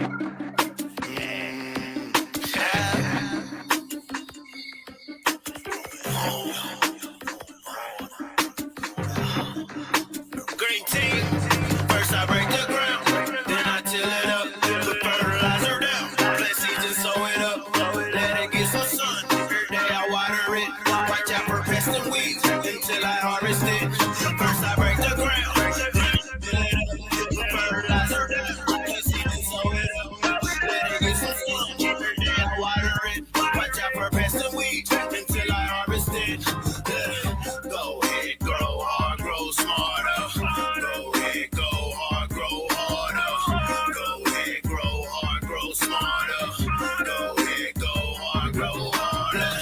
Green team. First I break the ground, then I till it up, put fertilizer down, plant seeds and sow it up, let it get some sun. Every day I water it, watch out for pests and weeds until I harvest it. First I break the ground, then I till it up, put fertilizer down, plant seeds and sow it up, let it get some sun. Every day I water it, watch out for pests and weeds until I harvest it. Go ahead, grow hard, grow smarter. Go ahead, go hard, grow harder. Go ahead, grow hard, grow smarter. Go ahead, go hard, grow harder.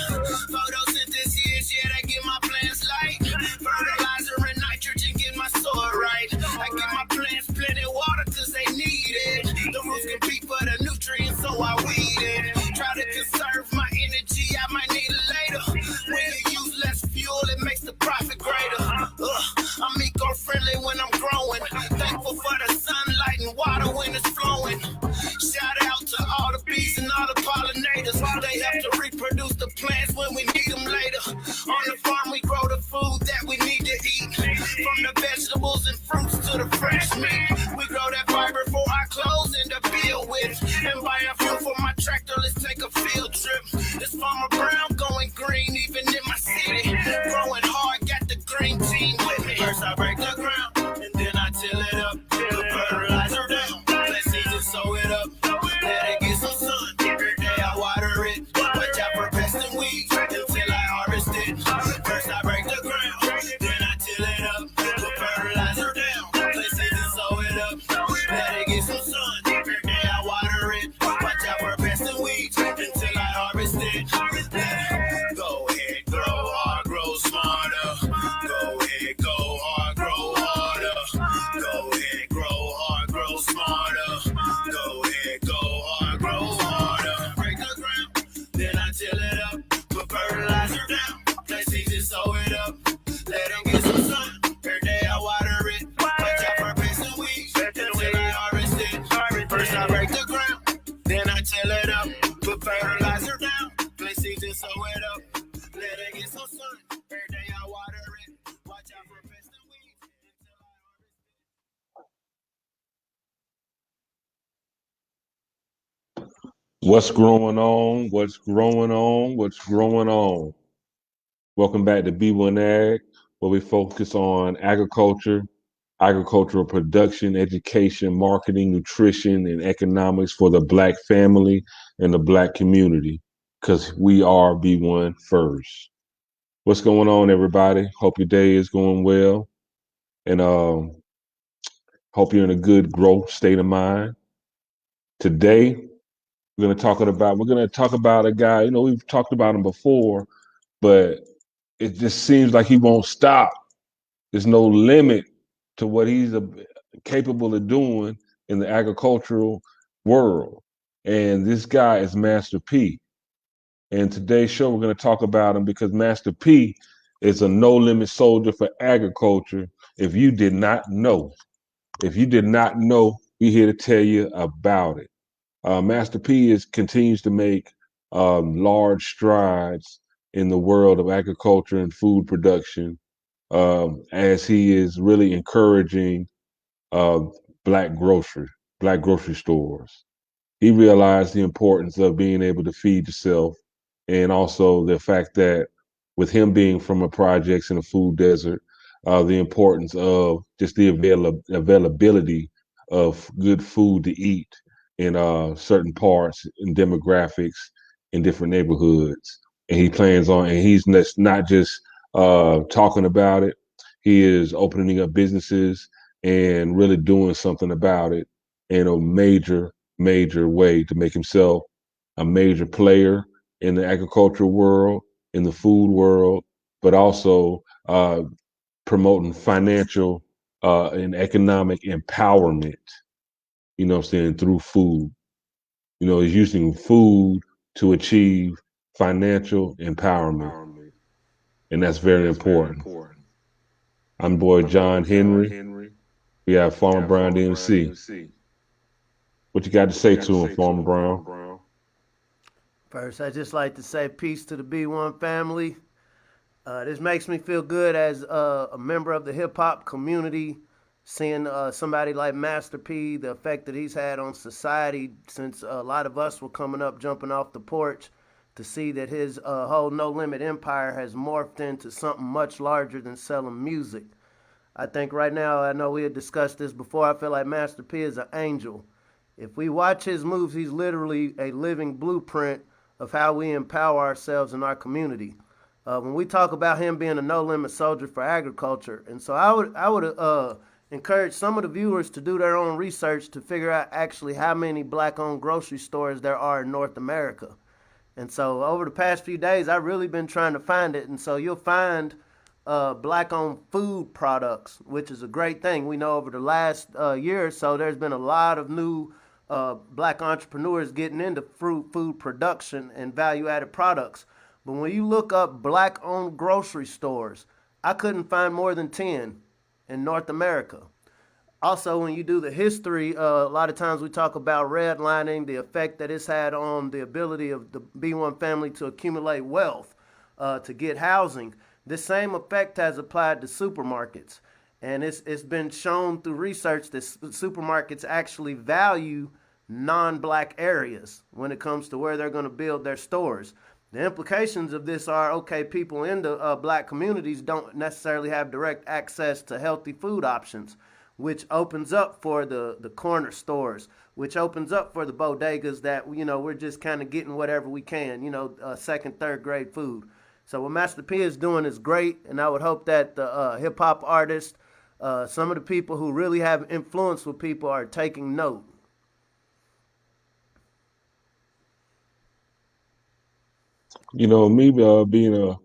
Photosynthesis, yeah, that get my plants light. Fertilizer and nitrogen get my soil right. I give my plants plenty of water cause they need it. The roots compete for the nutrients, so I weed it. Try to conserve my energy, I might need it later. When you use less fuel, it makes the profit greater. I'm eco-friendly when I'm growing. Thankful for the sunlight and water when it's flowing. Shout out to all the bees and all the pollinators. They help to reproduce the plants when we need them later. On the farm we grow the food that we need to eat. From the vegetables and fruits to the fresh meat. We grow that fiber for our clothes and to build with. And buy a fuel for my tractor, let's take a field trip. This farmer brown going green even in my city. Growing hard, got the green team with me. First I break the ground, and then I till it up. Put fertilizer down, plant seeds and sow it up. Let it get some sun, every day I water it. Watch out for pests and weeds until I harvest it. First I break the ground, then I till it up. Put fertilizer down, plant seeds and sow it up. Let it get some sun, every day I water it. Watch out for pests and weeds until I harvest it. Go ahead, grow hard, grow smarter. Go ahead, go hard, grow harder. Go ahead, grow hard, grow smarter. Go ahead, go hard, grow harder. Break the ground, then I till it up. Put fertilizer down, plant seeds and sow it up. Let them get some sun, every day I water it. Watch out for pests and weeds until I harvest it. First I break the ground, then I till it up. Put fertilizer down, plant seeds and sow it up. Let it get some sun, every day I water it. Watch out for pests and weeds until I harvest it. What's growing on? What's growing on? What's growing on? Welcome back to B1AG, where we focus on agriculture, agricultural production, education, marketing, nutrition, and economics for the Black family and the Black community, because we are B1 first. What's going on, everybody? Hope your day is going well, and hope you're in a good growth state of mind. Today, we're going to talk about a guy. We've talked about him before, but it just seems like he won't stop. There's no limit to what he's capable of doing in the agricultural world. And this guy is Master P. And today's show, we're going to talk about him because Master P is a no-limit soldier for agriculture. If you did not know, we're here to tell you about it. Master P continues to make large strides in the world of agriculture and food production, as he is really encouraging black grocery stores. He realized the importance of being able to feed yourself, and also the fact that with him being from a projects in a food desert, the importance of just the availability of good food to eat in certain parts and demographics in different neighborhoods. And he's not just talking about it. He is opening up businesses and really doing something about it in a major way to make himself a major player in the agricultural world, in the food world, but also promoting financial and economic empowerment, through food. He's using food to achieve financial empowerment. And that's very important. I'm boy John Hennry. We have Farmer Brown DMC. What you got to say to him, Farmer Brown? First, I just like to say peace to the B1 family. This makes me feel good as a member of the hip hop community, seeing somebody like Master P, the effect that he's had on society since a lot of us were coming up, jumping off the porch, to see that his whole No Limit empire has morphed into something much larger than selling music. I think right now, I know we had discussed this before, I feel like Master P is an angel. If we watch his moves, he's literally a living blueprint of how we empower ourselves in our community. When we talk about him being a no limit soldier for agriculture, and so I would encourage some of the viewers to do their own research to figure out actually how many black-owned grocery stores there are in North America. And so over the past few days, I've really been trying to find it, and so you'll find black-owned food products, which is a great thing. We know over the last year or so, there's been a lot of new black entrepreneurs getting into food production and value-added products. But when you look up black-owned grocery stores, I couldn't find more than 10 in North America. Also, when you do the history, a lot of times we talk about redlining, the effect that it's had on the ability of the B1 family to accumulate wealth, to get housing. This same effect has applied to supermarkets. And it's been shown through research that supermarkets actually value non-black areas when it comes to where they're going to build their stores. The implications of this are, okay, people in the black communities don't necessarily have direct access to healthy food options, which opens up for the corner stores, which opens up for the bodegas that, we're just kind of getting whatever we can, second, third grade food. So what Master P is doing is great, and I would hope that the hip-hop artists, some of the people who really have influence with people are taking note. Me being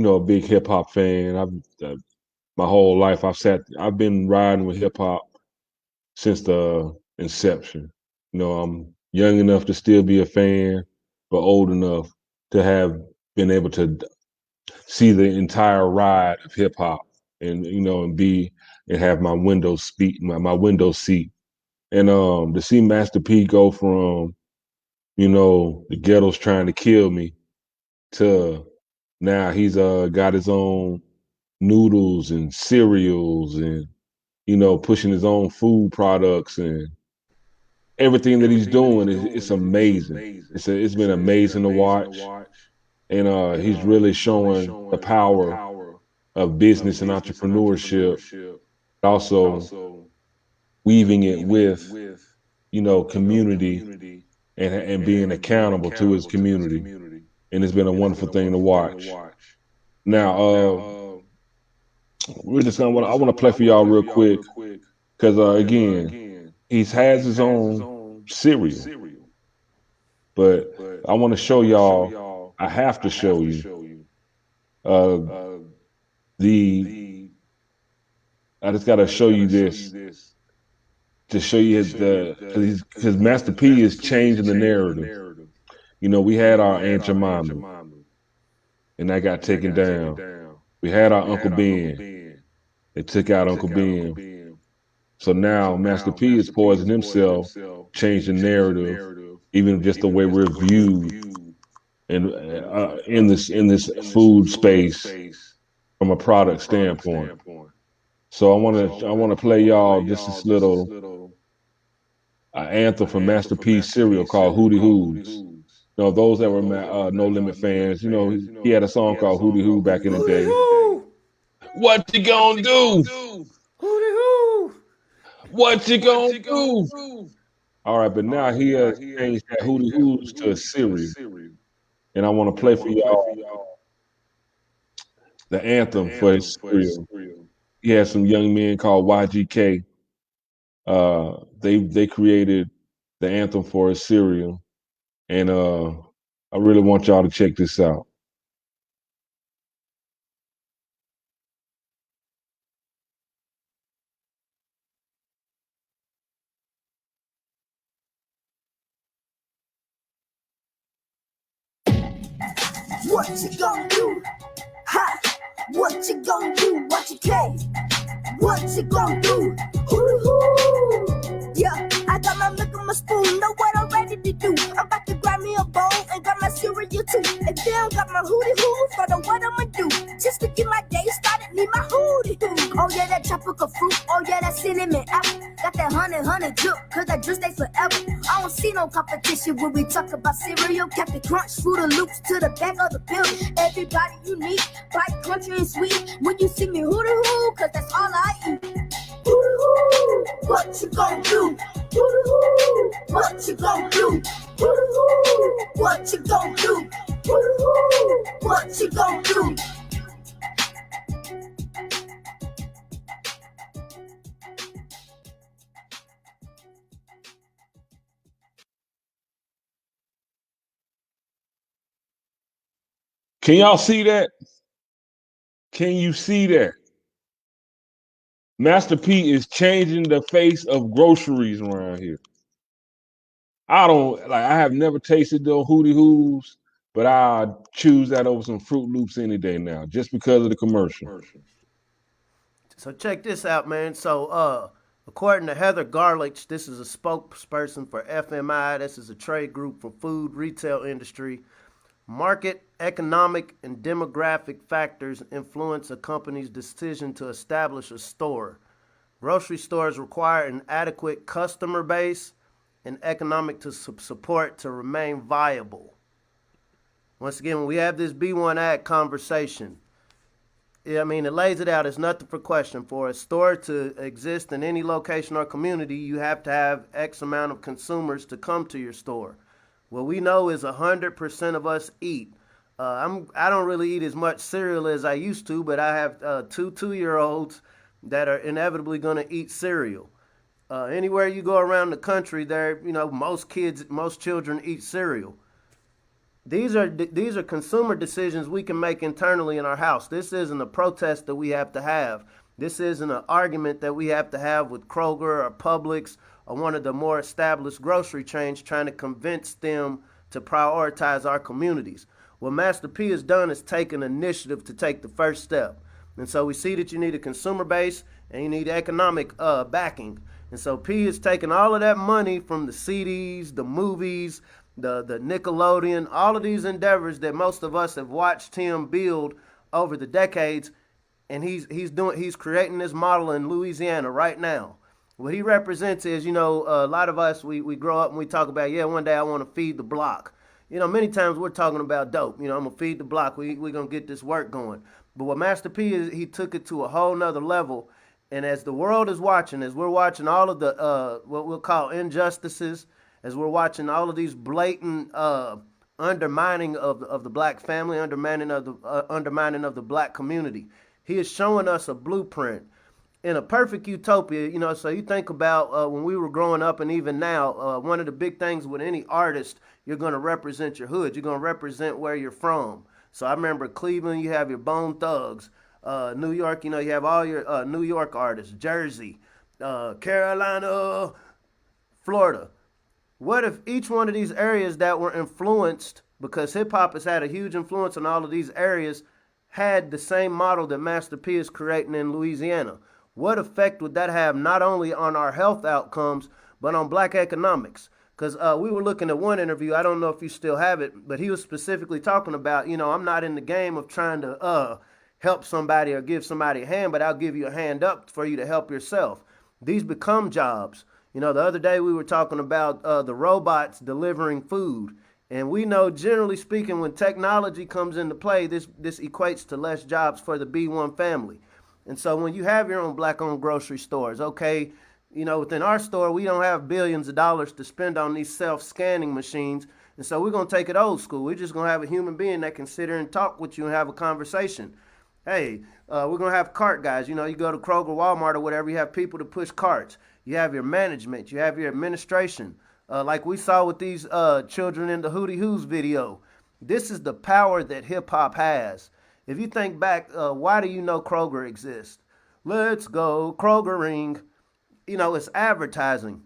a big hip hop fan. My whole life I've been riding with hip hop since the inception. I'm young enough to still be a fan, but old enough to have been able to see the entire ride of hip hop, and and have my window seat, and to see Master P go from the ghetto's trying to kill me to now he's got his own noodles and cereals, and pushing his own food products, and everything that he's doing is it's amazing. It's been amazing to watch, and he's really showing the power of business and entrepreneurship, also weaving it with community, and being accountable to his community, and it's been a wonderful thing to watch. Now, I want to play for y'all real quick because again, he has his own cereal, but I want to show y'all. I have to show you uh, the. I just got to show you this to show you because Master P is changing the narrative. We had our Aunt Jemima, and that got taken down. We had our Uncle Ben. They took out Uncle Ben. So now Master P is poisoning himself, changed the narrative, even just the way we're viewed and in this food space from a product standpoint. So I want to play y'all just this little anthem from Master P's cereal called Hootie Hoos. Those that were No Limit fans, he had a song called Hootie Hoo back in the Hootie day. hoo! What you gonna do? Hootie hoo! What you gonna do? All right, but now he has changed that Hootie Hoos to a cereal, and I want to play for y'all the anthem for his cereal. He had some young men called YGK. They created the anthem for his cereal, and I really want y'all to check this out. What you gonna do? Ha! What you gonna do? What you can? What you gonna do? Hoo-hoo! Yeah, I got my look on my spoon, know what I'm ready to do. I'm about to grab me a bowl and got my cereal too. And then got my hootie hoo, so know what I'ma do. Just to get my day started, need my hootie hoo. Oh yeah, that tropical fruit, oh yeah, that cinnamon apple. Got that honey drip, cause that drip stays forever. I don't see no competition when we talk about cereal. Captain Crunch, Fruit of Loops to the back of the building. Everybody unique, bright, crunchy, and sweet. When you see me hootie hoo, cause that's all I eat. Hootie hoo, what you gon' do? Hootie hoo, what you gon' do? Hootie hoo, what you gon' do? Hootie hoo, what you gon' do? Can y'all see that? Can you see that? Master P is changing the face of groceries around here. I have never tasted those Hootie Hoos, but I choose that over some Fruit Loops any day now, just because of the commercial. So check this out, man. So according to Heather Garlich, this is a spokesperson for FMI. This is a trade group for food retail industry. Market, economic, and demographic factors influence a company's decision to establish a store. Grocery stores require an adequate customer base and economic support to remain viable. Once again, when we have this B1AG conversation, it lays it out. It's nothing for question. For a store to exist in any location or community, you have to have X amount of consumers to come to your store. What we know is 100% of us eat. I don't really eat as much cereal as I used to, but I have two 2-year-olds that are inevitably going to eat cereal. Anywhere you go around the country, most children eat cereal. These are consumer decisions we can make internally in our house. This isn't a protest that we have to have. This isn't an argument that we have to have with Kroger or Publix or one of the more established grocery chains trying to convince them to prioritize our communities. What Master P has done is take an initiative to take the first step. And so we see that you need a consumer base and you need economic backing. And so P is taking all of that money from the CDs, the movies, the Nickelodeon, all of these endeavors that most of us have watched him build over the decades, and he's creating this model in Louisiana right now. What he represents is, a lot of us, we grow up and we talk about, one day I want to feed the block. Many times we're talking about dope. I'm going to feed the block. We're going to get this work going. But what Master P is, he took it to a whole nother level. And as the world is watching, as we're watching all of the, what we'll call injustices, as we're watching all of these blatant undermining of the black family, undermining of the black community, he is showing us a blueprint. In a perfect utopia, so you think about when we were growing up and even now, one of the big things with any artist, you're going to represent your hood. You're going to represent where you're from. So I remember Cleveland, you have your Bone Thugs. New York, you have all your New York artists. Jersey, Carolina, Florida. What if each one of these areas that were influenced, because hip-hop has had a huge influence on all of these areas, had the same model that Master P is creating in Louisiana? What effect would that have not only on our health outcomes, but on black economics? Because we were looking at one interview, I don't know if you still have it, but he was specifically talking about, I'm not in the game of trying to help somebody or give somebody a hand, but I'll give you a hand up for you to help yourself. These become jobs. The other day we were talking about the robots delivering food. And we know, generally speaking, when technology comes into play, this equates to less jobs for the B1 family. And so when you have your own black-owned grocery stores, okay, within our store, we don't have billions of dollars to spend on these self-scanning machines. And so we're going to take it old school. We're just going to have a human being that can sit here and talk with you and have a conversation. Hey, we're going to have cart guys. You go to Kroger, Walmart, or whatever, you have people to push carts. You have your management. You have your administration. Like we saw with these children in the Hootie Hoos video. This is the power that hip-hop has. If you think back, why do you know Kroger exists? Let's go Krogering. It's advertising.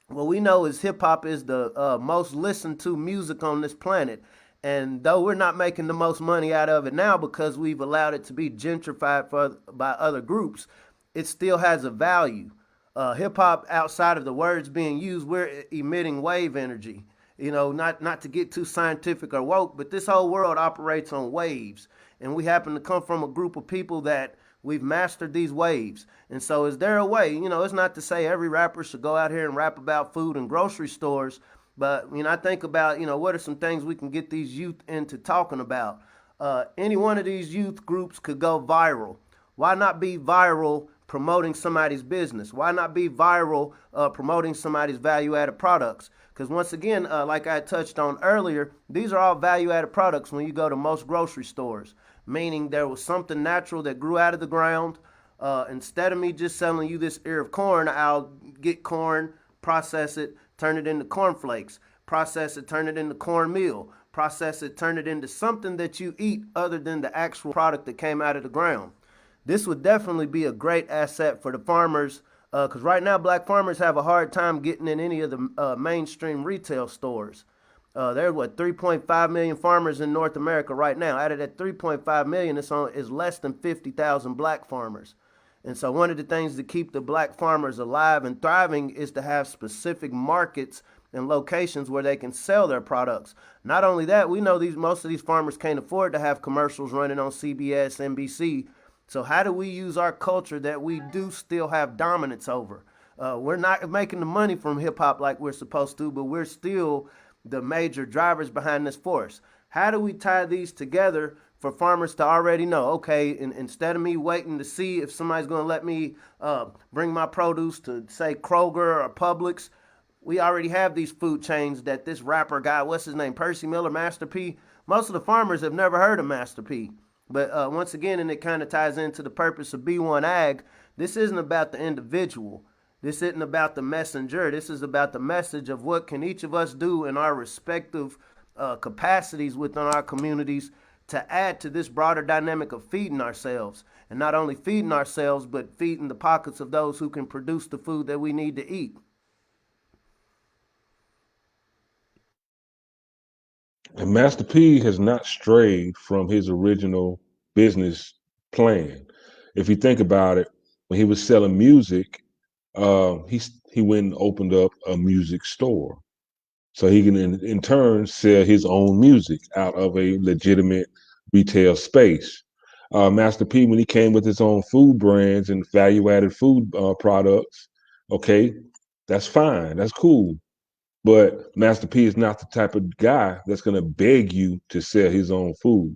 What we know is hip-hop is the most listened to music on this planet. And though we're not making the most money out of it now because we've allowed it to be gentrified by other groups, it still has a value. Hip hop, outside of the words being used, we're emitting wave energy. You know, not to get too scientific or woke, but this whole world operates on waves, and we happen to come from a group of people that we've mastered these waves. And so, is there a way? You know, it's not to say every rapper should go out here and rap about food and grocery stores, but I think about what are some things we can get these youth into talking about. Any one of these youth groups could go viral. Why not be viral promoting somebody's business? Why not be viral promoting somebody's value-added products? Because once again, like I touched on earlier, these are all value-added products when you go to most grocery stores, meaning there was something natural that grew out of the ground. Instead of me just selling you this ear of corn, I'll get corn, process it, turn it into cornflakes, process it, turn it into cornmeal, process it, turn it into something that you eat other than the actual product that came out of the ground. This would definitely be a great asset for the farmers, because right now black farmers have a hard time getting in any of the mainstream retail stores. There are 3.5 million farmers in North America right now. Out of that 3.5 million, is less than 50,000 black farmers. And so one of the things to keep the black farmers alive and thriving is to have specific markets and locations where they can sell their products. Not only that, we know most of these farmers can't afford to have commercials running on CBS, NBC. So how do we use our culture that we do still have dominance over? We're not making the money from hip hop like we're supposed to, but we're still the major drivers behind this force. How do we tie these together for farmers to already know, okay, instead of me waiting to see if somebody's going to let me bring my produce to, say, Kroger or Publix, we already have these food chains that this rapper guy, what's his name, Percy Miller, Master P, most of the farmers have never heard of Master P. But once again, and it kind of ties into the purpose of B1AG, this isn't about the individual. This isn't about the messenger. This is about the message of what can each of us do in our respective capacities within our communities to add to this broader dynamic of feeding ourselves. And not only feeding ourselves, but feeding the pockets of those who can produce the food that we need to eat. And Master P has not strayed from his original business plan. If you think about it, when he was selling music, he went and opened up a music store, so he can in turn sell his own music out of a legitimate retail space. Master P, when he came with his own food brands and value-added food products, okay, that's fine, that's cool. But Master P is not the type of guy that's going to beg you to sell his own food.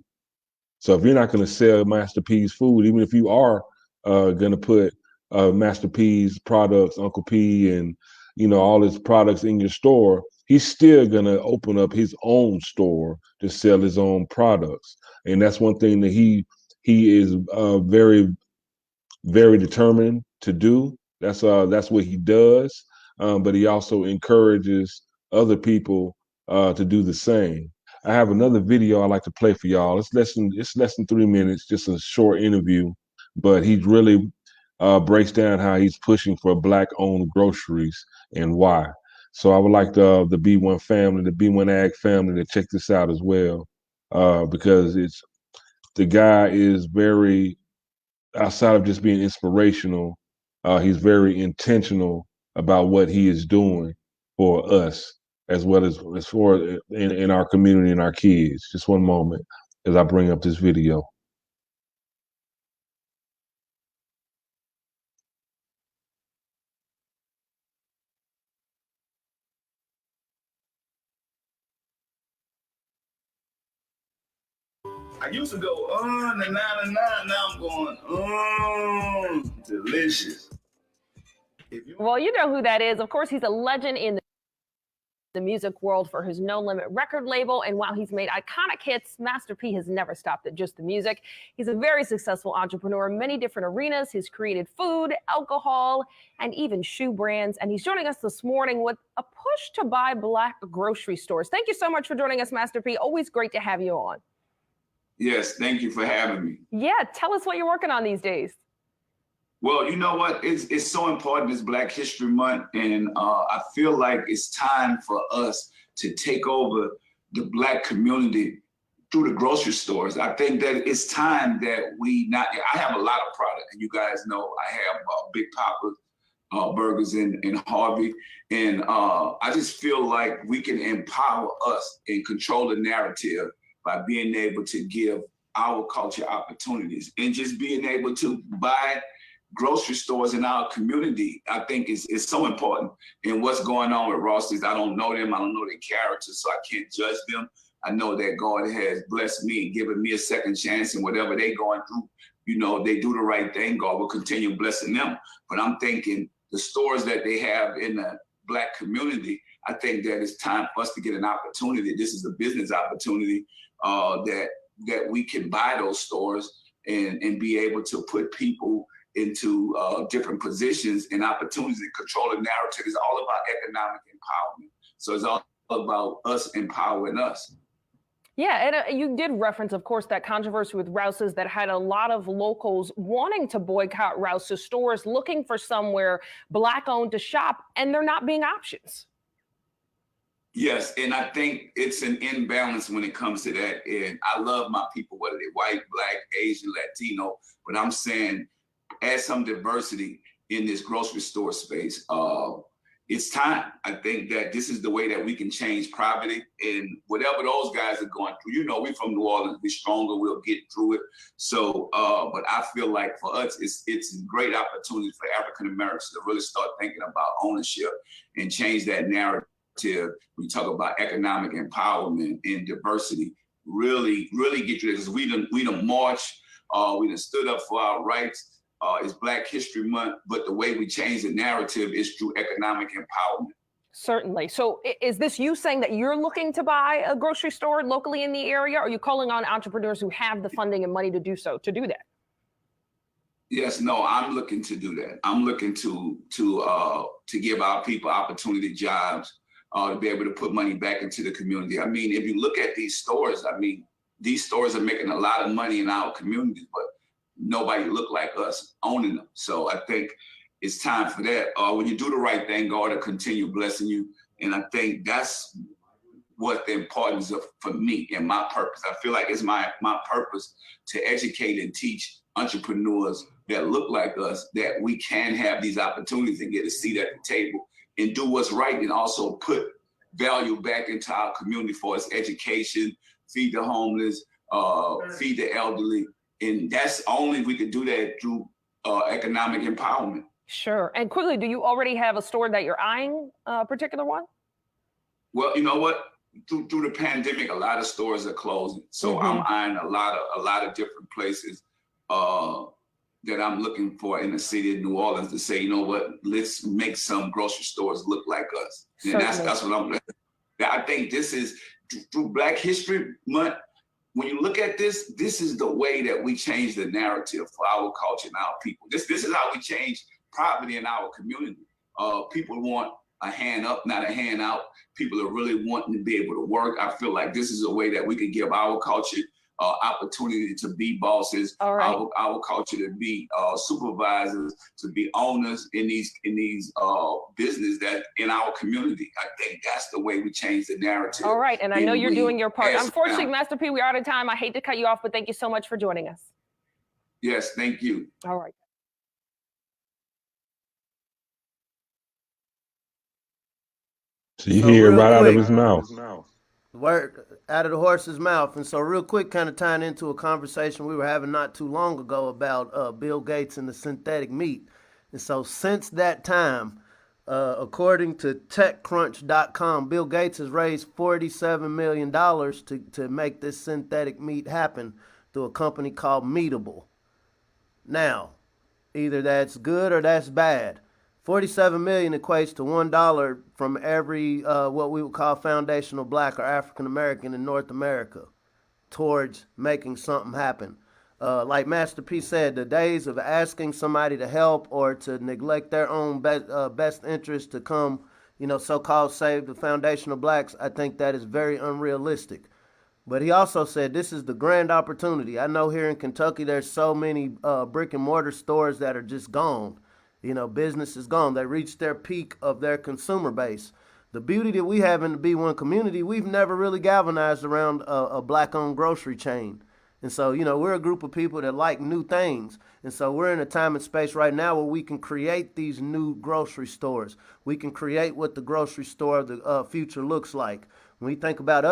So if you're not going to sell Master P's food, even if you are going to put Master P's products, UncleP, and all his products in your store, he's still going to open up his own store to sell his own products. And that's one thing that he is very, very determined to do. That's what he does. But he also encourages other people to do the same. I have another video I like to play for y'all. It's less than 3 minutes, just a short interview. But he really breaks down how he's pushing for black-owned groceries and why. So I would like the B1 family, the B1AG family, to check this out as well, because the guy is very, outside of just being inspirational, he's very intentional about what he is doing for us, as well as for in our community and our kids. Just one moment as I bring up this video. I used to go on and on and on. Now I'm going, delicious. Well, you know who that is. Of course, he's a legend in the music world for his No Limit record label. And while he's made iconic hits, Master P has never stopped at just the music. He's a very successful entrepreneur in many different arenas. He's created food, alcohol, and even shoe brands. And he's joining us this morning with a push to buy black grocery stores. Thank you so much for joining us, Master P. Always great to have you on. Yes, thank you for having me. Yeah, tell us what you're working on these days. Well, you know what? It's so important. It's Black History Month, and I feel like it's time for us to take over the Black community through the grocery stores. I think that it's time that I have a lot of product, and you guys know I have Big Papa, burgers in Harvey. And I just feel like we can empower us and control the narrative by being able to give our culture opportunities and just being able to buy grocery stores in our community. I think is so important. And what's going on with Ross's, I don't know them. I don't know their characters, so I can't judge them. I know that God has blessed me and given me a second chance, and whatever they're going through, they do the right thing. God will continue blessing them. But I'm thinking the stores that they have in the Black community, I think that it's time for us to get an opportunity. This is a business opportunity that we can buy those stores and be able to put people into different positions and opportunities and control the narrative. It's all about economic empowerment. So it's all about us empowering us. Yeah, and you did reference, of course, that controversy with Rouse's that had a lot of locals wanting to boycott Rouse's stores, looking for somewhere Black-owned to shop, and there not being options. Yes, and I think it's an imbalance when it comes to that. And I love my people, whether they're white, Black, Asian, Latino, but I'm saying add some diversity in this grocery store space. It's time. I think that this is the way that we can change poverty, and whatever those guys are going through, we from New Orleans, we're stronger, we'll get through it. So, but I feel like for us, it's a great opportunity for African Americans to really start thinking about ownership and change that narrative. We talk about economic empowerment and diversity, really get you there. Because we done marched, we done stood up for our rights. It's Black History Month, but the way we change the narrative is through economic empowerment. Certainly. So is this you saying that you're looking to buy a grocery store locally in the area, or are you calling on entrepreneurs who have the funding and money to do so, to do that? Yes, no, I'm looking to do that. I'm looking to give our people opportunity, jobs, to be able to put money back into the community. I mean, if you look at these stores, these stores are making a lot of money in our communities, but nobody look like us owning them. So I think it's time for that. When you do the right thing, God will continue blessing you. And I think that's what the importance of for me and my purpose. I feel like it's my purpose to educate and teach entrepreneurs that look like us that we can have these opportunities and get a seat at the table and do what's right, and also put value back into our community for its education, feed the homeless, feed the elderly. And that's only if we can do that through economic empowerment. Sure. And quickly, do you already have a store that you're eyeing, a particular one? Well, you know what? Through the pandemic, a lot of stores are closing. So I'm eyeing a lot of different places that I'm looking for in the city of New Orleans to say, you know what, let's make some grocery stores look like us. And that's what I'm. I think this is through Black History Month. When you look at this is the way that we change the narrative for our culture and our people. This is how we change poverty in our community. People want a hand up, not a hand out. People are really wanting to be able to work. I feel like this is a way that we can give our culture opportunity to be bosses, our culture to be supervisors, to be owners in these business that in our community. I think that's the way we change the narrative. All right, and I know you're doing your part. Unfortunately, Master P, we are out of time. I hate to cut you off, but thank you so much for joining us. Yes, thank you. All right. So you hear right out of his mouth. Word out of the horse's mouth. And so real quick, kind of tying into a conversation we were having not too long ago about Bill Gates and the synthetic meat. And so since that time, according to TechCrunch.com, Bill Gates has raised $47 million to make this synthetic meat happen through a company called Meatable. Now, either that's good or that's bad. 47 million equates to $1 from every what we would call foundational Black or African American in North America towards making something happen. Like Master P said, the days of asking somebody to help or to neglect their own best interest to come, so-called save the foundational Blacks, I think that is very unrealistic. But he also said this is the grand opportunity. I know here in Kentucky there's so many brick and mortar stores that are just gone. Business is gone. They reached their peak of their consumer base. The beauty that we have in the B1 community, we've never really galvanized around a Black-owned grocery chain. And so, we're a group of people that like new things. And so we're in a time and space right now where we can create these new grocery stores. We can create what the grocery store of the future looks like. When you think about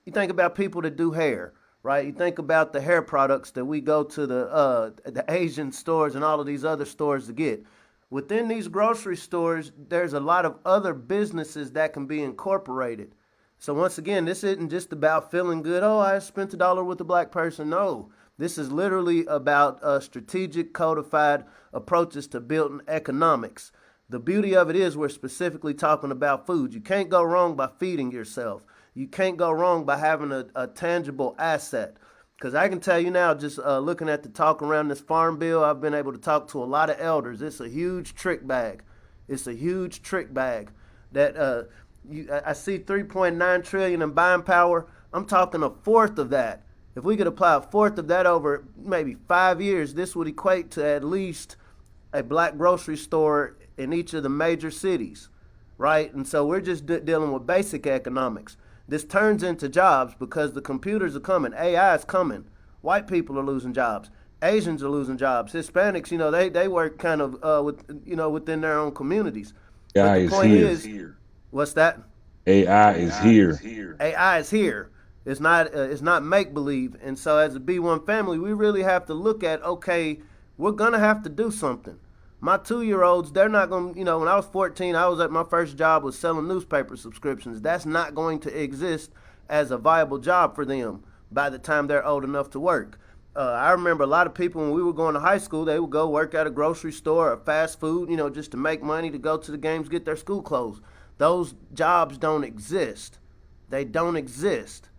you think about people that do hair, right? You think about the hair products that we go to the Asian stores and all of these other stores to get. Within these grocery stores, there's a lot of other businesses that can be incorporated. So once again, this isn't just about feeling good. Oh, I spent $1 with a black person. No, this is literally about strategic, codified approaches to building economics. The beauty of it is we're specifically talking about food. You can't go wrong by feeding yourself. You can't go wrong by having a tangible asset. Because I can tell you now, just looking at the talk around this farm bill, I've been able to talk to a lot of elders. It's a huge trick bag. It's a huge trick bag that I see 3.9 trillion in buying power. I'm talking a fourth of that. If we could apply a fourth of that over maybe 5 years, this would equate to at least a black grocery store in each of the major cities, right? And so we're just dealing with basic economics. This turns into jobs because the computers are coming. AI is coming. White people are losing jobs. Asians are losing jobs. Hispanics, they work kind of within their own communities. AI is here. What's that? AI is here. AI is here. It's not make believe. And so as a B1 family, we really have to look at, okay, we're gonna have to do something. My 2-year-olds, they're not going to, when I was 14, I was at my first job was selling newspaper subscriptions. That's not going to exist as a viable job for them by the time they're old enough to work. I remember a lot of people when we were going to high school, they would go work at a grocery store or fast food, just to make money to go to the games, get their school clothes. Those jobs don't exist. They don't exist.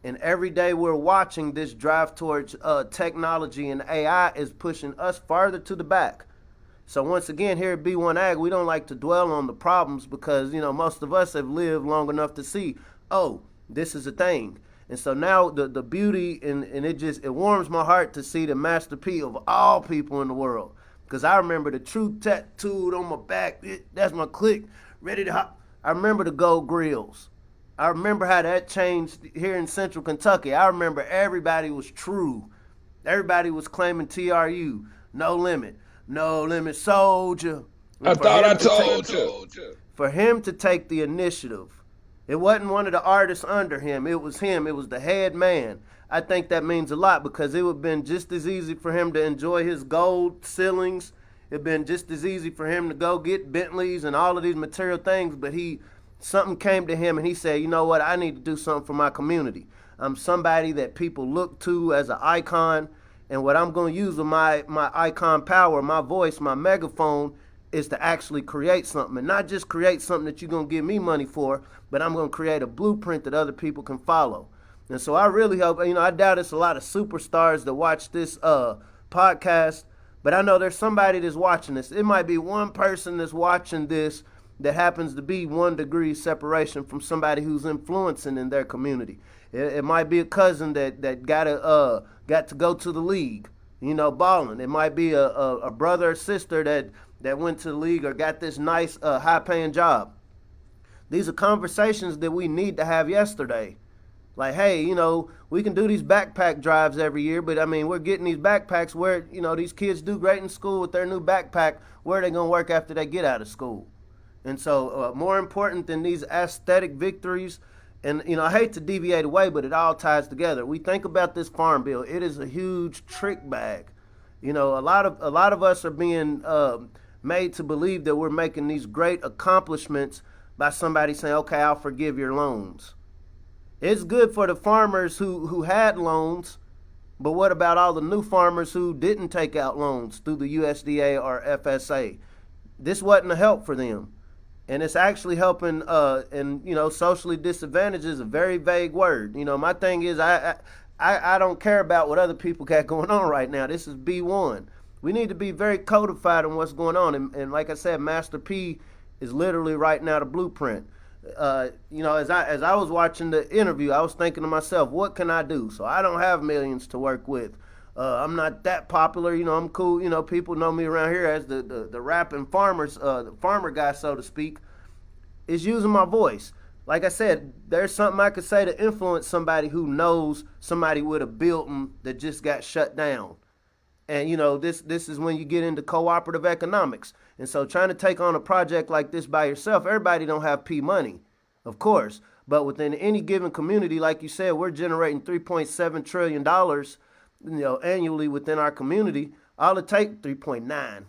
And every day we're watching this drive towards technology, and AI is pushing us farther to the back. So once again, here at B1AG, we don't like to dwell on the problems because, most of us have lived long enough to see, oh, this is a thing. And so now the beauty, and it warms my heart to see the Master P of all people in the world. Because I remember the truth tattooed on my back. That's my click, ready to hop. I remember the gold grills. I remember how that changed here in Central Kentucky. I remember everybody was true. Everybody was claiming TRU, no limit. No limit soldier. I thought I told you. For him to take the initiative, it wasn't one of the artists under him. It was him. It was the head man. I think that means a lot because it would have been just as easy for him to enjoy his gold ceilings. It would have been just as easy for him to go get Bentleys and all of these material things. But something came to him and he said, you know what? I need to do something for my community. I'm somebody that people look to as an icon. And what I'm going to use with my icon power, my voice, my megaphone, is to actually create something. And not just create something that you're going to give me money for, but I'm going to create a blueprint that other people can follow. And so I really hope, I doubt it's a lot of superstars that watch this podcast, but I know there's somebody that's watching this. It might be one person that's watching this that happens to be 1 degree separation from somebody who's influencing in their community. It might be a cousin that got to go to the league, balling. It might be a brother or sister that went to the league or got this nice high-paying job. These are conversations that we need to have yesterday. Like, hey, we can do these backpack drives every year, but we're getting these backpacks where, these kids do great in school with their new backpack. Where are they going to work after they get out of school? And so more important than these aesthetic victories, and I hate to deviate away, but it all ties together. We think about this farm bill. It is a huge trick bag. A lot of us are being made to believe that we're making these great accomplishments by somebody saying, okay, I'll forgive your loans. It's good for the farmers who had loans, but what about all the new farmers who didn't take out loans through the USDA or FSA? This wasn't a help for them. And it's actually helping, socially disadvantaged is a very vague word. My thing is I don't care about what other people got going on right now. This is B1. We need to be very codified on what's going on. And like I said, Master P is literally right now the blueprint. As I was watching the interview, I was thinking to myself, what can I do? So I don't have millions to work with. I'm not that popular, I'm cool. People know me around here as the rapping farmers, the farmer guy, so to speak, is using my voice. like I said, there's something I could say to influence somebody who knows somebody with a building that just got shut down. And this is when you get into cooperative economics. And so trying to take on a project like this by yourself, everybody don't have P money, of course. But within any given community, like you said, we're generating $3.7 trillion annually within our community. All it takes 3.9.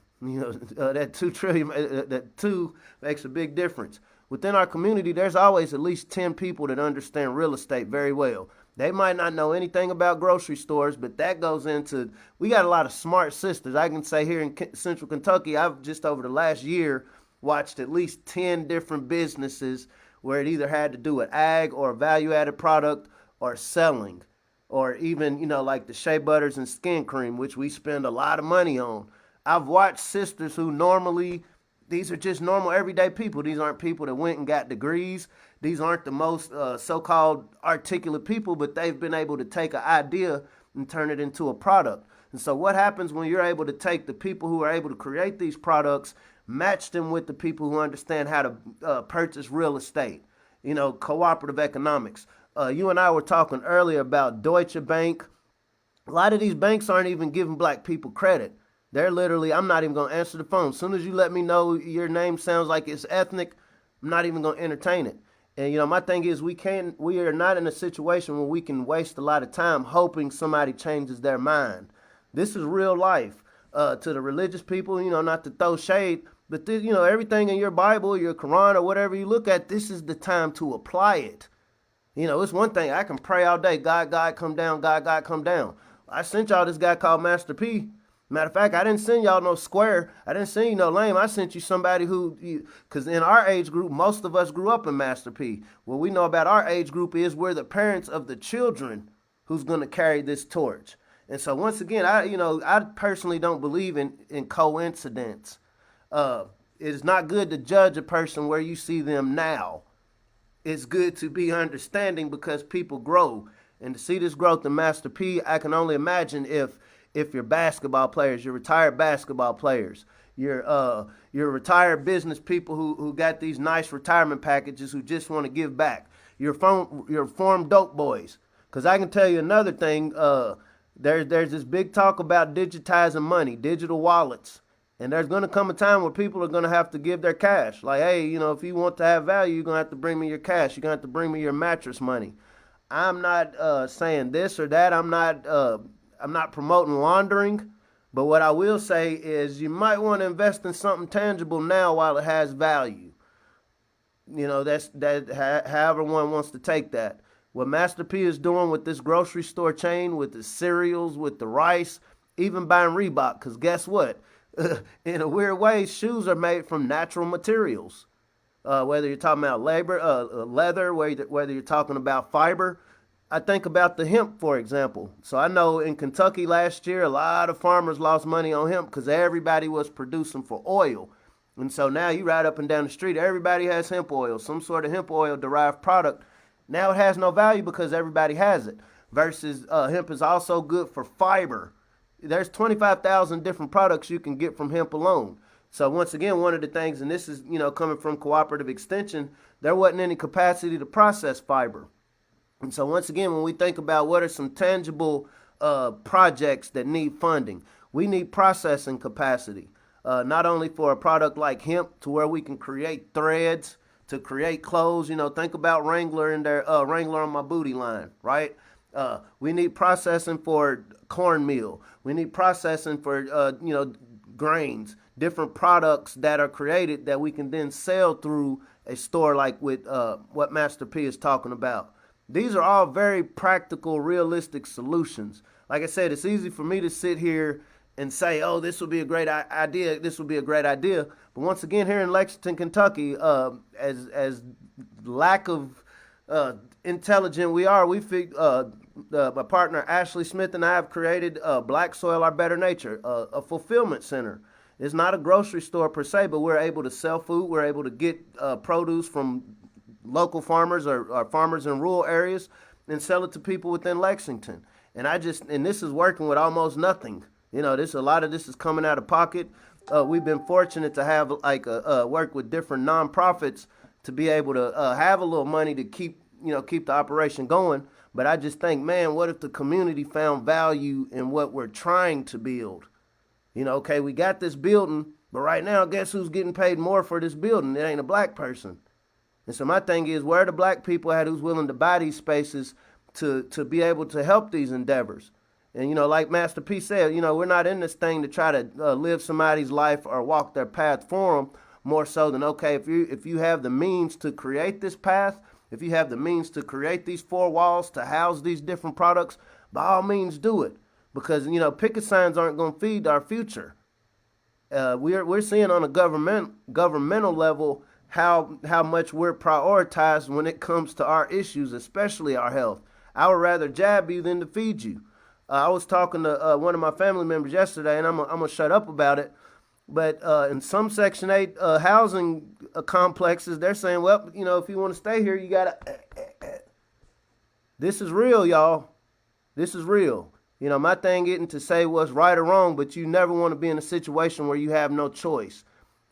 That 2 trillion, that 2 makes a big difference. Within our community, there's always at least 10 people that understand real estate very well. They might not know anything about grocery stores, but that goes into, we got a lot of smart sisters. I can say here in Central Kentucky, I've just over the last year watched at least 10 different businesses where it either had to do with ag or a value-added product or selling, or even, like the shea butters and skin cream, which we spend a lot of money on. I've watched sisters who normally, these are just normal everyday people. These aren't people that went and got degrees. These aren't the most so-called articulate people, but they've been able to take an idea and turn it into a product. And so what happens when you're able to take the people who are able to create these products, match them with the people who understand how to purchase real estate, cooperative economics. You and I were talking earlier about Deutsche Bank. A lot of these banks aren't even giving black people credit. They're literally, I'm not even going to answer the phone. As soon as you let me know your name sounds like it's ethnic, I'm not even going to entertain it. And, my thing is we are not in a situation where we can waste a lot of time hoping somebody changes their mind. This is real life. To the religious people, not to throw shade, but this, everything in your Bible, your Quran, or whatever you look at, this is the time to apply it. It's one thing, I can pray all day, God, come down, God, come down. I sent y'all this guy called Master P. Matter of fact, I didn't send y'all no square. I didn't send you no lame. I sent you somebody because in our age group, most of us grew up in Master P. What we know about our age group is we're the parents of the children who's going to carry this torch. And so once again, I personally don't believe in coincidence. It is not good to judge a person where you see them now. It's good to be understanding because people grow. And to see this growth in Master P, I can only imagine if you're basketball players, you're retired basketball players, you're retired business people who got these nice retirement packages who just want to give back. You're formed dope boys. Because I can tell you another thing, there's this big talk about digitizing money, digital wallets. And there's going to come a time where people are going to have to give their cash. Like, hey, if you want to have value, you're going to have to bring me your cash. You're going to have to bring me your mattress money. I'm not saying this or that. I'm not promoting laundering, but what I will say is you might want to invest in something tangible now while it has value. However one wants to take that. What Master P is doing with this grocery store chain, with the cereals, with the rice, even buying Reebok, because guess what? In a weird way, shoes are made from natural materials. Whether you're talking about leather, whether you're talking about fiber. I think about the hemp, for example. So I know in Kentucky last year, a lot of farmers lost money on hemp because everybody was producing for oil. And so now you ride up and down the street, everybody has hemp oil, some sort of hemp oil derived product. Now it has no value because everybody has it. Versus hemp is also good for fiber. There's 25,000 different products you can get from hemp alone. So once again, one of the things, and this is, coming from cooperative extension, there wasn't any capacity to process fiber. And so once again, when we think about what are some tangible projects that need funding, we need processing capacity, not only for a product like hemp to where we can create threads, to create clothes. Think about Wrangler and their Wrangler on my booty line, right? We need processing for cornmeal. We need processing for, grains, different products that are created that we can then sell through a store like with what Master P is talking about. These are all very practical, realistic solutions. Like I said, it's easy for me to sit here and say, oh, this would be a great idea. This would be a great idea. But once again, here in Lexington, Kentucky, as lack of intelligent we are, my partner Ashley Smith and I have created Black Soil Our Better Nature, a fulfillment center. It's not a grocery store per se, but we're able to sell food. We're able to get produce from local farmers or farmers in rural areas and sell it to people within Lexington. And this is working with almost nothing. A lot of this is coming out of pocket. We've been fortunate to have work with different nonprofits to be able to have a little money to keep the operation going. But I just think, man, what if the community found value in what we're trying to build? Okay, we got this building, but right now, guess who's getting paid more for this building? It ain't a black person. And so my thing is, where are the black people at who's willing to buy these spaces to be able to help these endeavors? And, like Master P said, we're not in this thing to try to live somebody's life or walk their path for them, more so than, okay, if you have the means to create this path, if you have the means to create these four walls to house these different products, by all means do it. Because, picket signs aren't going to feed our future. We're seeing on a governmental level how much we're prioritized when it comes to our issues, especially our health. I would rather jab you than to feed you. I was talking to one of my family members yesterday, and I'm gonna shut up about it. But in some Section 8 housing complexes, they're saying, well, if you want to stay here, you gotta. This is real, y'all. This is real. My thing isn't to say what's right or wrong, but you never want to be in a situation where you have no choice.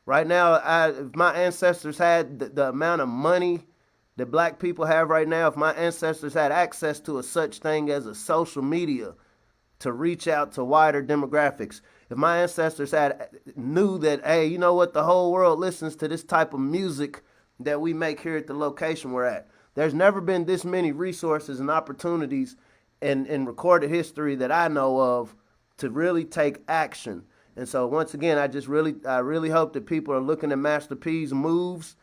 Right now, if my ancestors had the amount of money that black people have right now, if my ancestors had access to a such thing as a social media to reach out to wider demographics, if my ancestors knew that, hey, you know what, the whole world listens to this type of music that we make here at the location we're at. There's never been this many resources and opportunities in recorded history that I know of to really take action. And so once again, I really hope that people are looking at Master P's moves.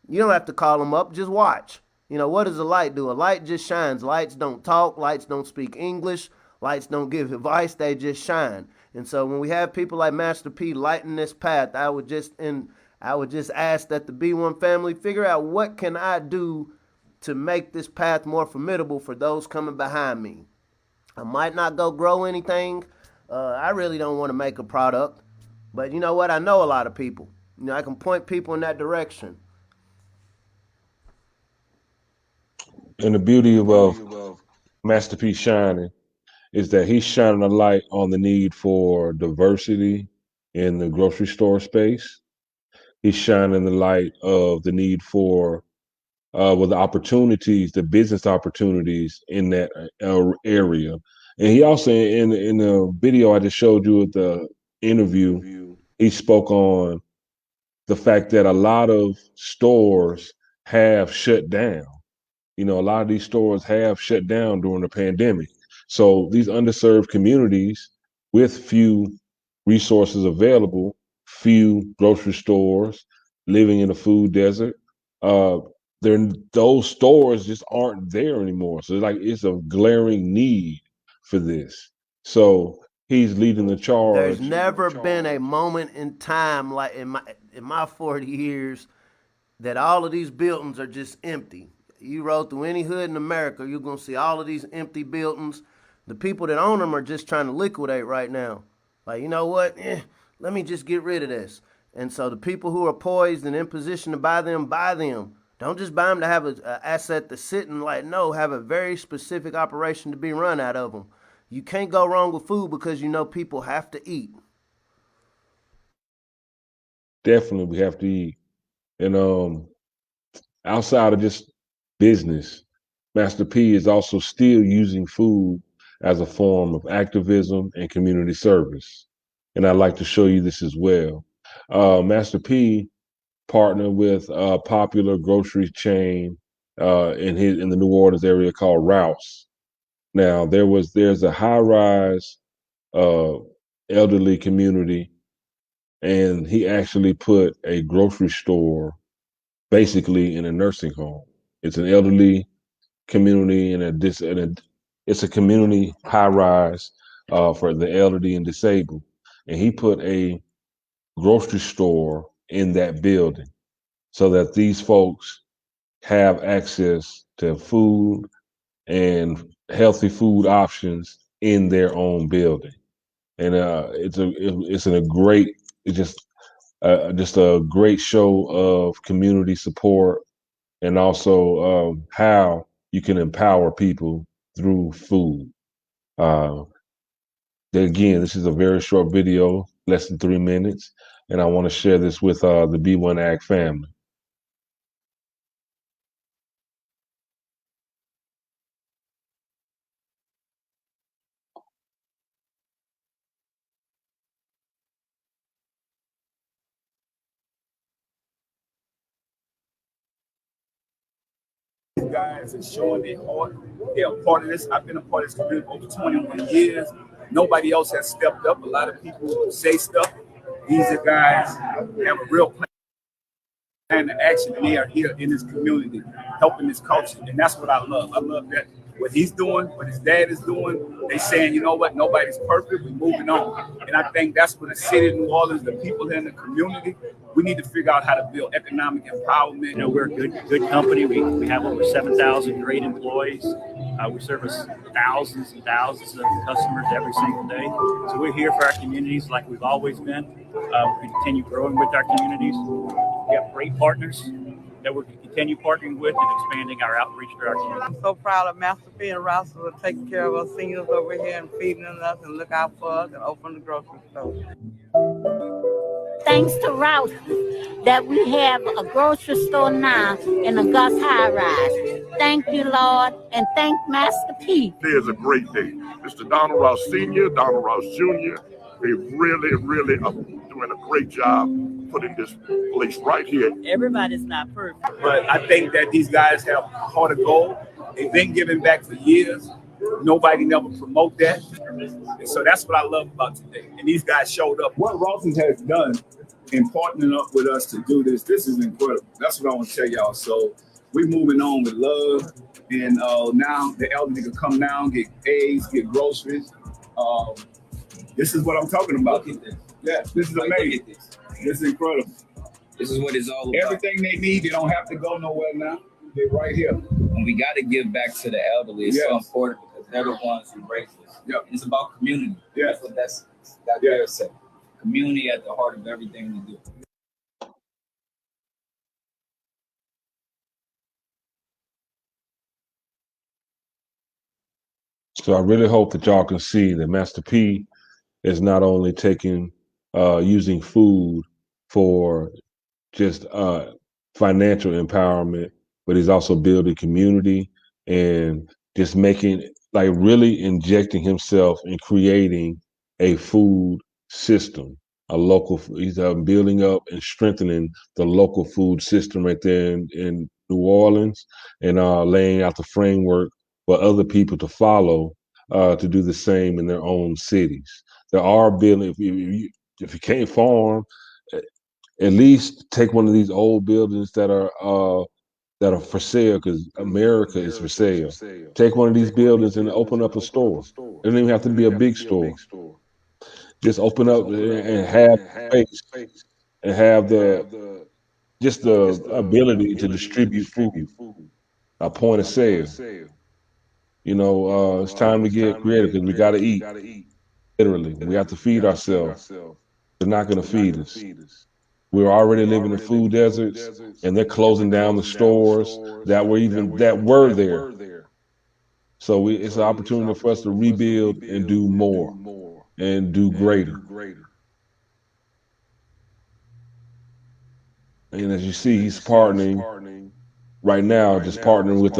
You don't have to call them up, just watch. What does a light do? A light just shines. Lights don't talk, lights don't speak English, lights don't give advice, they just shine. And so when we have people like Master P lighting this path, I would just ask that the B1 family figure out, what can I do to make this path more formidable for those coming behind me. I might not go grow anything. I really don't want to make a product. But you know what? I know a lot of people. I can point people in that direction. And the beauty of Master P shining is that he's shining a light on the need for diversity in the grocery store space. He's shining the light of the need for the opportunities, the business opportunities in that area. And he also, in the video I just showed you at the interview, he spoke on the fact that a lot of stores have shut down. A lot of these stores have shut down during the pandemic. So these underserved communities with few resources available, few grocery stores, living in a food desert, those stores just aren't there anymore. So it's a glaring need for this. So he's leading the charge. There's never been a moment in time, like in my 40 years, that all of these buildings are just empty. You rode through any hood in America, you're going to see all of these empty buildings. The people that own them are just trying to liquidate right now. Like, you know what? Let me just get rid of this. And so the people who are poised and in position to buy them, buy them. Don't just buy them to have an asset to sit and have a very specific operation to be run out of them. You can't go wrong with food because people have to eat. Definitely, we have to eat. And outside of just business, Master P is also still using food as a form of activism and community service. And I'd like to show you this as well. Master P partnered with a popular grocery chain in the New Orleans area called Rouse. Now there's a high-rise elderly community, and he actually put a grocery store basically in a nursing home. It's an elderly community it's a community high-rise for the elderly and disabled. And he put a grocery store in that building so that these folks have access to food and healthy food options in their own building. And it's just a great show of community support, and also how you can empower people through food. Again, this is a very short video, less than 3 minutes, and I want to share this with the B1AG family. guys are showing their heart. They're a part of this. I've been a part of this community over 21 years. Nobody else has stepped up. A lot of people say stuff. These are guys have a real plan to action, and they are here in this community, helping this culture. And that's what I love. I love that what he's doing, what his dad is doing. They saying, you know what, nobody's perfect. We're moving on. And I think that's what the city of New Orleans, the people in the community, we need to figure out how to build economic empowerment. You know, we're a good company. We have over 7,000 great employees. We service thousands and thousands of customers every single day. So we're here for our communities like we've always been. We continue growing with our communities. We have great partners that we're continue partnering with and expanding our outreach to our community. I'm so proud of Master P and Rouse for taking care of us seniors over here and feeding us and look out for us and open the grocery store. Thanks to Rouse that we have a grocery store now in a Gus high rise. Thank you, Lord, and thank Master P. Today is a great day. Mr. Donald Rouse Sr., Donald Rouse Jr., they really are doing a great job putting this place right here. Everybody's not perfect. But I think that these guys have a heart of gold. They've been giving back for years. Nobody never promote that. And so that's what I love about today. And these guys showed up. What Rawson's has done in partnering up with us to do this is incredible. That's what I want to tell y'all. So we're moving on with love. And now the elderly can come down, get eggs, get groceries. This is what I'm talking about. Look at this. Yeah, this is amazing. This is incredible. This is what it's all about. Everything they need, they don't have to go nowhere now. They're right here. And we got to give back to the elderly. It's so important because they're the ones who raise us. Yep. It's about community. Yeah. That's what that there said. Community at the heart of everything we do. So I really hope that y'all can see that Master P is not only using food for just financial empowerment, but he's also building community and just really injecting himself and creating a food system, he's building up and strengthening the local food system right there in New Orleans and laying out the framework for other people to follow to do the same in their own cities. There are buildings, if you can't farm, at least take one of these old buildings that are for sale, because America is for sale. Take one of these buildings and open up a store. It doesn't even have to be a big store. Just open up and have space and have the ability to distribute food, a point of sale. You know, it's time to get creative because we got to eat. Literally, we have to feed ourselves. They're not going to feed us. We're already living in food deserts, and they're closing down the stores that were there. So it's an opportunity for us to rebuild and do more and do greater. And as you see, he's partnering right now, just partnering with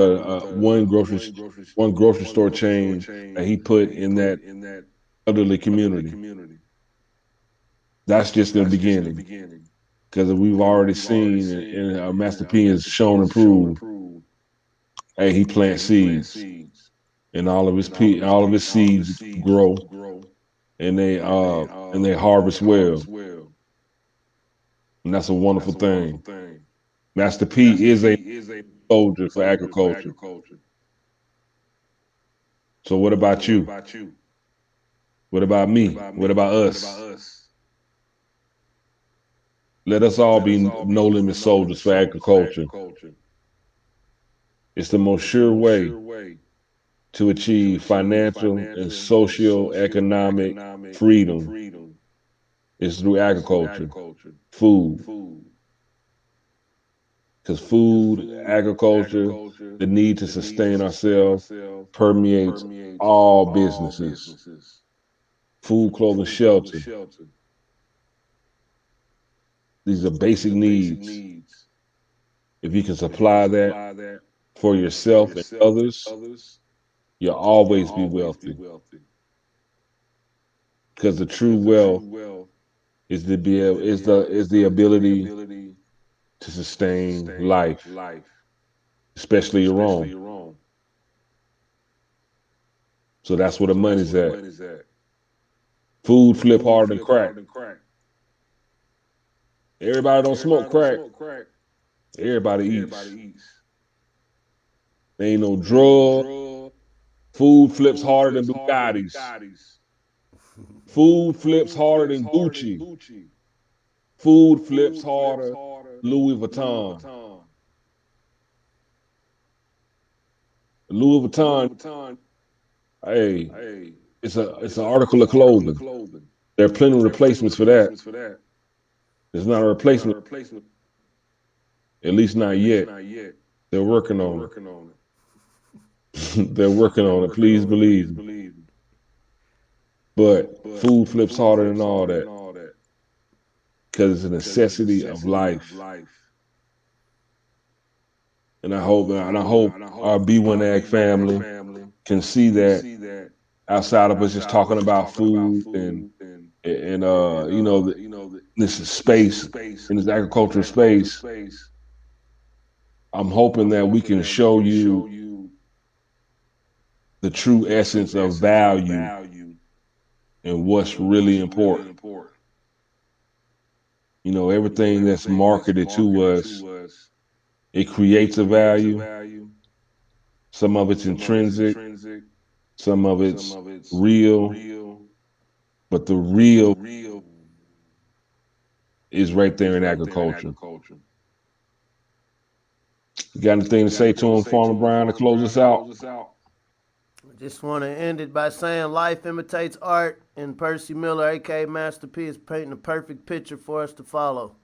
one grocery store chain that he put in that elderly community. That's just the beginning. Because we've already seen, and Master P has shown and proved, hey, he plants seeds, and all of his seeds grow, and they harvest well, and that's a wonderful thing. Master P is a soldier for agriculture. So what about you? What about me? What about us? Let us all be no-limit soldiers for agriculture. It's the most sure way to achieve financial and socio-economic freedom is through agriculture, food. Because food, agriculture, the need to sustain ourselves permeates all businesses. Food, clothing, shelter. These are basic needs. If you can supply that for yourself and others, you'll always be wealthy. Because the true wealth is the ability to sustain life, especially your own. So that's where the money's at. Food flip harder than crack. Everybody don't smoke crack. Everybody eats. There ain't no drug. Food flips harder than Bugattis. Food flips harder than Gucci. Food flips harder Louis Vuitton. Louis Vuitton, hey, it's an article of clothing. There are plenty of replacements for that. There's not a replacement, at least not yet. They're working on it. They're working on it. Please believe me. But food flips harder than all that because it's a necessity of life. And I hope our B1AG family can see that outside of us just talking about food and this is space, in this agricultural space. I'm hoping that we can show you the true essence of value and what's really important. You know, everything that's marketed to us, it creates a value. Some of it's intrinsic, some of it's real, but the real is right there in agriculture. You got anything to say to him, Farmer Brian, to close us out? I just want to end it by saying life imitates art, and Percy Miller, aka Master P, is painting a perfect picture for us to follow.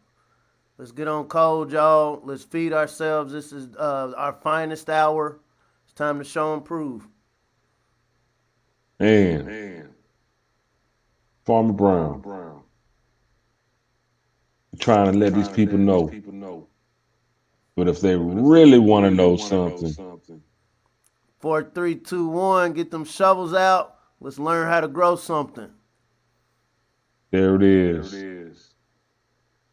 Let's get on code, y'all. Let's feed ourselves. This is our finest hour. It's time to show and prove. Man. Farmer Brown. Trying to let these people know. But if they really want to know something. 4, 3, 2, 1, get them shovels out. Let's learn how to grow something. There it is.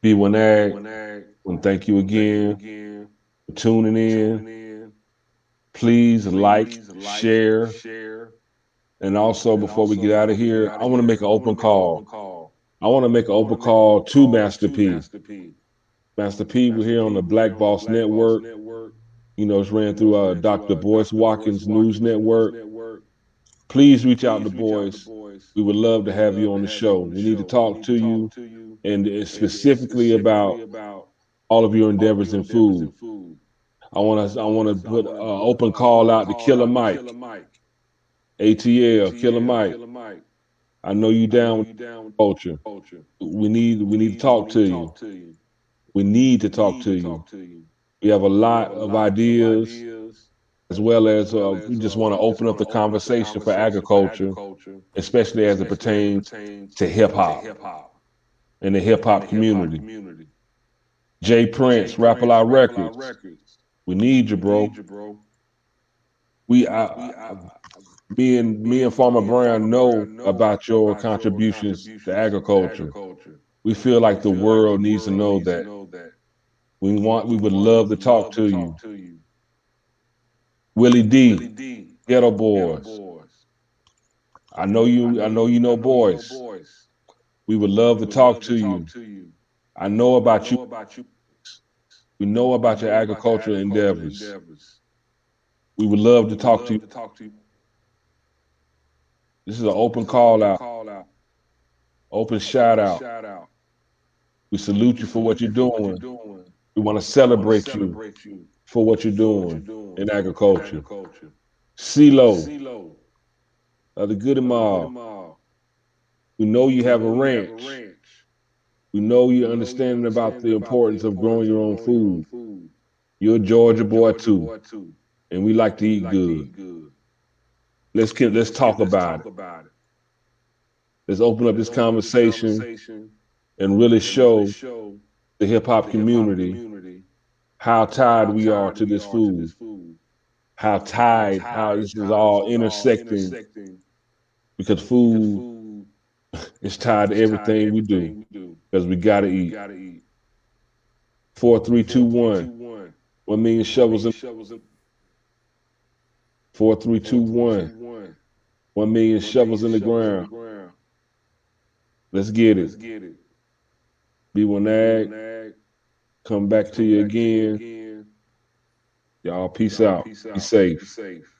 B1AG, and thank you again for tuning in. Please like, share, and also before we get out of here, I want to make an open call. I want to make an open call to Master P. Master P, we're here on the Black Boss Network. You know, it's ran through Dr. Boyce Watkins News Network. Please reach out to Boyce. We would love to have you on the show. We need to talk to you, and specifically about all of your endeavors in food. I want to put an open call out to Killer Mike, ATL, Killer Mike. I know you down with culture. We need to talk to you. We need to talk to you. We have a lot of ideas, as well as we just want to open up the conversation for agriculture, especially as it pertains to hip hop and the hip hop community. Jay Prince, Rap-A-Lot Records. We need you, bro. Me and Farmer Brown know about your contributions to agriculture. We feel like the world needs to know that. We would love to talk to you. Willie D, Ghetto Boys. I know you know Boys. We would love to talk to you. I know about you. We know about your agricultural endeavors. We would love to talk to you. This is an open call out, open shout out. We salute you for what you're doing. We want to celebrate you for what you're doing in agriculture. CeeLo, the Goody Mob. We know you have a ranch. We know you're understanding about the importance of growing your own food. You're a Georgia boy too, and we like to eat good. Let's talk about it. Let's open up this conversation and really show the hip hop community how tied we are to this food. How this is all intersecting, because food is tied to everything we do, because we gotta eat. 4, 3, 2, 1. 1 million shovels in. 4, 3, 2, 1. 1 million shovels in the ground. Let's get it. B1AG, come back to you again. Y'all, peace out. Be safe.